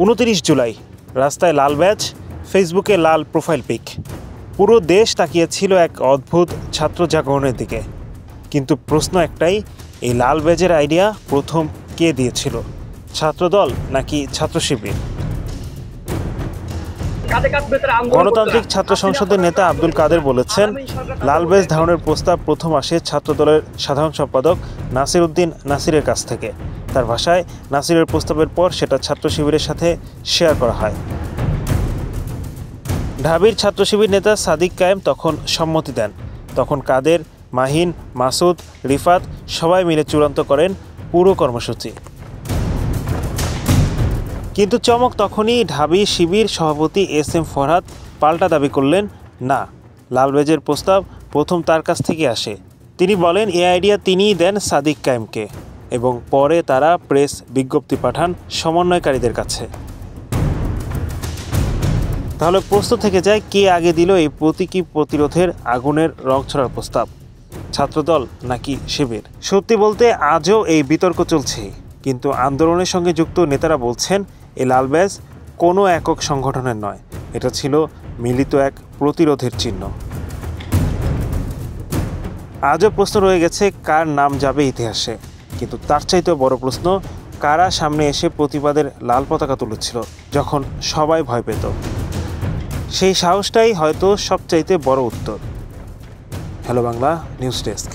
29 জুলাই রাস্তায় লাল ব্যাজ, ফেসবুকে লাল profile pic. পুরো দেশ তাকিয়েছিল এক অদ্ভুত ছাত্র জাগরণের দিকে। কিন্তু প্রশ্ন একটাই, এই লাল ব্যাজের আইডিয়া প্রথম কে দিয়েছিল? ছাত্রদল নাকি ছাত্র শিবির? গণতান্ত্রিক ছাত্র সংসদের নেতা আব্দুল কাদের বলেছেন, লাল ব্যাজ ধারণের প্রস্তাব প্রথম আসে ছাত্রদলের সাধারণ সম্পাদক নাসির উদ্দিন নাসিরের কাছ থেকে। তার ভাষায়, নাসিরের প্রস্তাবের পর সেটা ছাত্র শিবিরের সাথে শেয়ার করা হয়। ঢাবির ছাত্র শিবির নেতা সাদিক কায়েম তখন সম্মতি দেন। তখন কাদের, মাহিন, মাসুদ, রিফাত সবাই মিলে চূড়ান্ত করেন পুরো কর্মসূচি। কিন্তু চমক তখনই, ঢাবি শিবির সভাপতি এস.এম. ফরহাদ পাল্টা দাবি করলেন, না, লাল ব্যাজের প্রস্তাব প্রথম তার কাছ থেকে আসে। তিনি বলেন এই আইডিয়া তিনিই দেন সাদিক কায়েমকে, এবং পরে তারা প্রেস বিজ্ঞপ্তি পাঠান সমন্বয়কারীদের কাছে। তাহলে প্রশ্ন থেকে যায়, কে আগে দিল এই প্রতীকী প্রতিরোধের আগুনের রং ছড়ার প্রস্তাব? ছাত্রদল নাকি শিবির? সত্যি বলতে আজও এই বিতর্ক চলছে, কিন্তু আন্দোলনের সঙ্গে যুক্ত নেতারা বলছেন এই লাল ব্যাজ কোনো একক সংগঠনের নয়, এটা ছিল মিলিত এক প্রতিরোধের চিহ্ন। আজও প্রশ্ন রয়ে গেছে, কার নাম যাবে ইতিহাসে? কিন্তু তার চাইতেও বড় প্রশ্ন, কারা সামনে এসে প্রতিবাদের লাল পতাকা তুলেছিল যখন সবাই ভয় পেত? সেই সাহসটাই হয়তো সবচাইতে বড় উত্তর। Hello Bangla news desk.